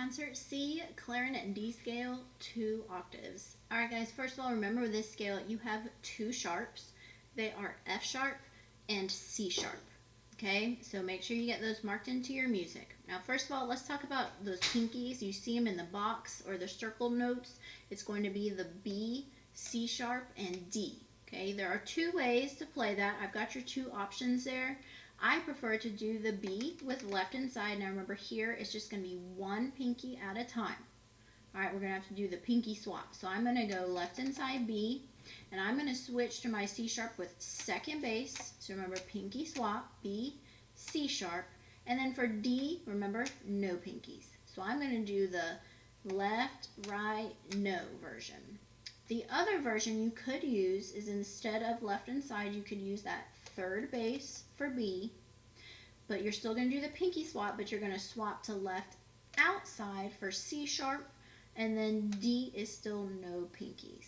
concert C, clarinet and D scale, 2 octaves. Alright guys, first of all, remember with this scale you have 2 sharps. They are F sharp and C sharp. Okay, so make sure you get those marked into your music. Now first of all, let's talk about those pinkies. You see them in the box or the circled notes. It's going to be the B, C sharp, and D. Okay, there are 2 ways to play that. I've got your 2 options there. I prefer to do the B with left and side. Now remember here, it's just going to be 1 pinky at a time. Alright, we're going to have to do the pinky swap. So I'm going to go left and side B, and I'm going to switch to my C sharp with second bass. So remember, pinky swap, B, C sharp. And then for D, remember, no pinkies. So I'm going to do the left, right, no version. The other version you could use is instead of left and side, you could use that third bass for B, but you're still going to do the pinky swap, but you're going to swap to left outside for C sharp, and then D is still no pinkies.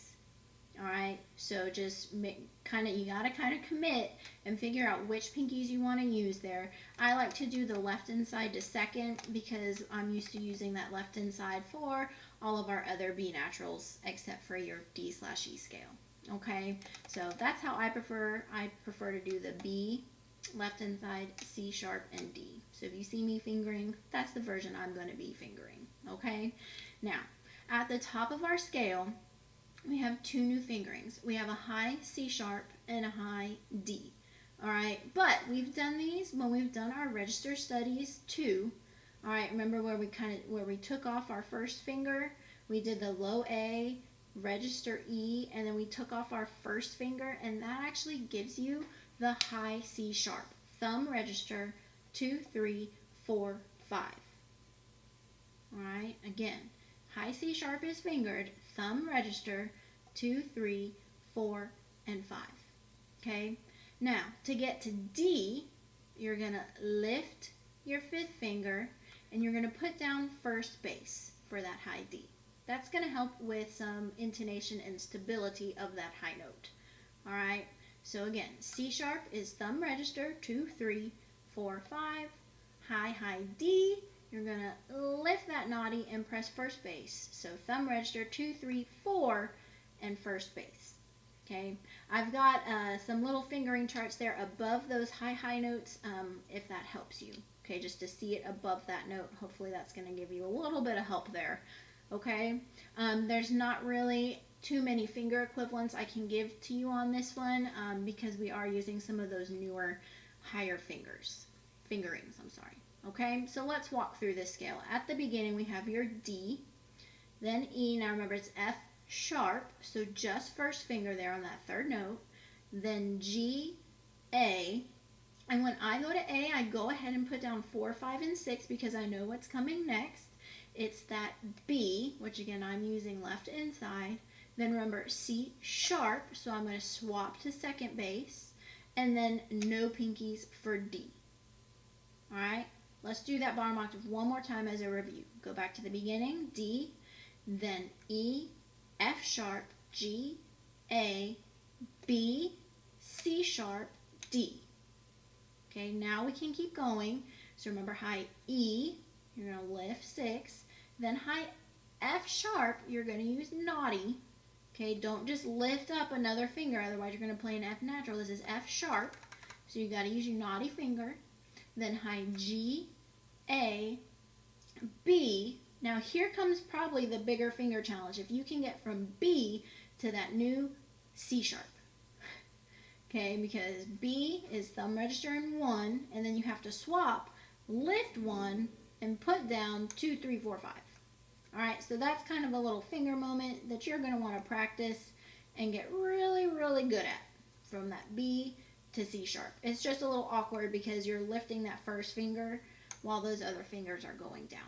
Alright, so just you gotta kind of commit and figure out which pinkies you want to use there. I like to do the left inside to second because I'm used to using that left inside for all of our other B naturals except for your D/E scale. Okay, so that's how I prefer. I prefer to do the B, left inside, C sharp, and D. So if you see me fingering, that's the version I'm going to be fingering. Okay, now at the top of our scale, we have 2 new fingerings. We have a high C sharp and a high D. Alright, but we've done these when we've done our register studies too. Alright, remember where we took off our first finger? We did the low A, register E, and then we took off our first finger, and that actually gives you the high C sharp. Thumb register 2, 3, 4, 5. Alright, again, high C sharp is fingered, thumb register 2, 3, 4, and 5. Okay, now to get to D, you're going to lift your 5th finger and you're going to put down first bass for that high D. That's going to help with some intonation and stability of that high note. Alright, so again, C sharp is thumb register 2, 3, 4, 5. High D, you're going to lift that naughty and press first bass. So thumb register 2, 3, 4, and first bass. Okay, I've got some little fingering charts there above those high notes if that helps you. Okay, just to see it above that note. Hopefully that's going to give you a little bit of help there. Okay, there's not really too many finger equivalents I can give to you on this one because we are using some of those newer higher fingerings, I'm sorry. Okay, so let's walk through this scale. At the beginning we have your D, then E. Now remember it's F sharp, so just first finger there on that 3rd note, then G, A, and when I go to A, I go ahead and put down 4, 5, and 6 because I know what's coming next. It's that B, which again I'm using left inside. Then remember C sharp, so I'm going to swap to second bass, and then no pinkies for D. Alright, let's do that bottom octave one more time as a review. Go back to the beginning, D, then E, F sharp, G, A, B, C sharp, D. Okay, now we can keep going. So remember high E, you're going to lift 6. Then high F sharp, you're going to use naughty. Okay, don't just lift up another finger, otherwise you're going to play an F natural. This is F sharp, so you got to use your naughty finger. Then high G, A, B. Now here comes probably the bigger finger challenge. If you can get from B to that new C sharp. Okay, because B is thumb register in 1, and then you have to swap, lift 1, and put down 2, 3, 4, 5. Alright, so that's kind of a little finger moment that you're going to want to practice and get really, really good at from that B to C sharp. It's just a little awkward because you're lifting that first finger while those other fingers are going down.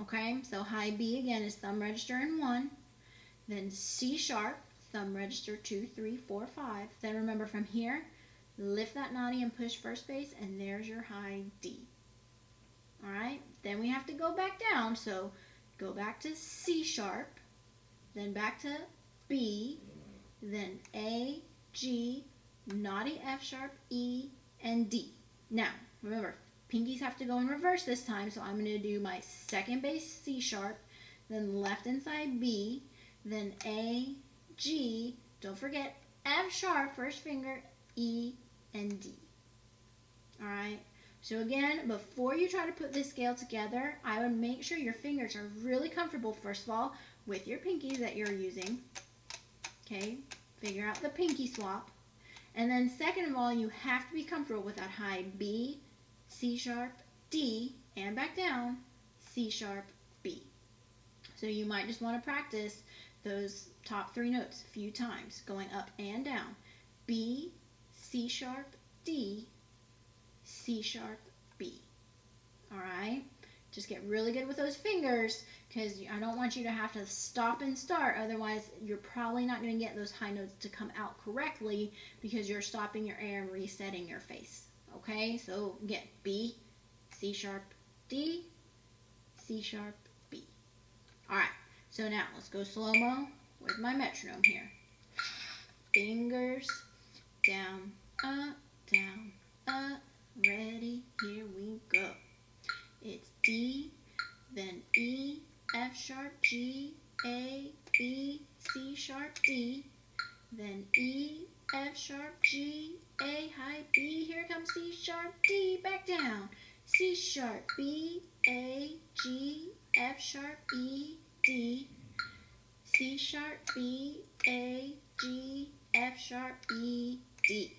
Okay, so high B again is thumb register in 1, then C sharp, thumb register 2, 3, 4, 5. Then remember from here, lift that naughty and push first bass, and there's your high D. Alright, then we have to go back down, so go back to C sharp, then back to B, then A, G, naughty F sharp, E, and D. Now, remember, pinkies have to go in reverse this time, so I'm going to do my second bass C sharp, then left inside B, then A, G, don't forget F sharp, first finger, E, and D. Alright, so again, before you try to put this scale together, I would make sure your fingers are really comfortable, first of all, with your pinkies that you're using. Okay, figure out the pinky swap. And then second of all, you have to be comfortable with that high B, C sharp, D, and back down, C sharp, B. So you might just want to practice those top 3 notes a few times, going up and down. B, C sharp, D, C sharp, B. Alright? Just get really good with those fingers, because I don't want you to have to stop and start. Otherwise, you're probably not going to get those high notes to come out correctly because you're stopping your air and resetting your face. Okay? So get B, C sharp, D, C sharp, B. Alright, so now let's go slow-mo with my metronome here. Fingers down, up, ready, here we go. It's D, then E, F sharp, G, A, B, C sharp, D, then E, F sharp, G, A, high B, here comes C sharp, D, back down, C sharp, B, A, G, F sharp, E, D, C sharp, B, A, G, F sharp, E, D.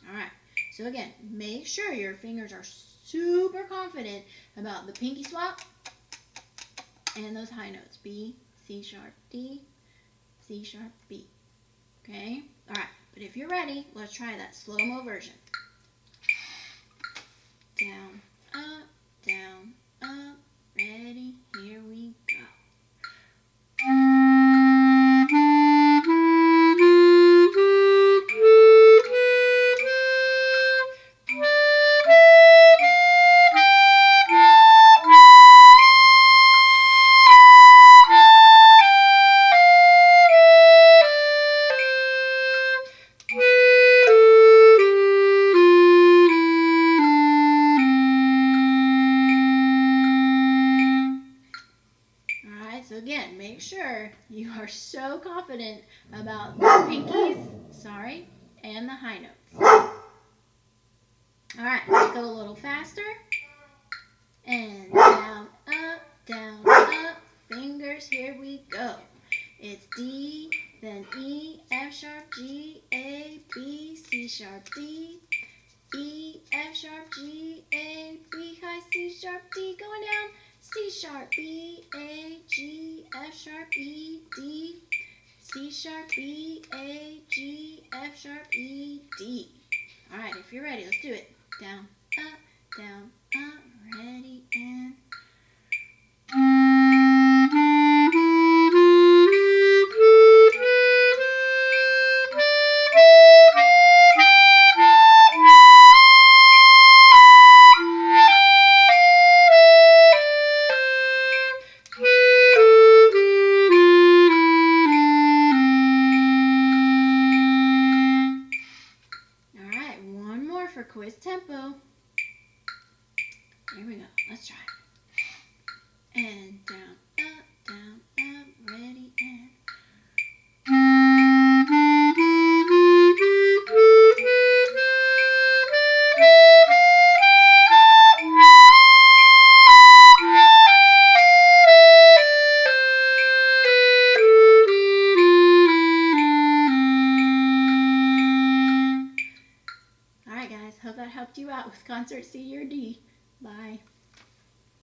Alright, so again, make sure your fingers are super confident about the pinky swap and those high notes. B, C sharp, D, C sharp, B. Okay? Alright, but if you're ready, let's try that slow-mo version. Down, up, ready, here we go. So again, make sure you are so confident about the pinkies, and the high notes. Alright, let's go a little faster. And down, up, fingers, here we go. It's D, then E, F sharp, G, A, B, C sharp, D, E, F sharp, G, A, B, high C sharp, D, going down, C sharp, B, A, G, F sharp, E, D, C sharp, B, A, G, F sharp, E, D. Alright, if you're ready, let's do it. Down, up, ready, and... For quiz tempo. Here we go. Let's try. And down, up, ready, and... Alright guys, hope that helped you out with concert C or D. Bye.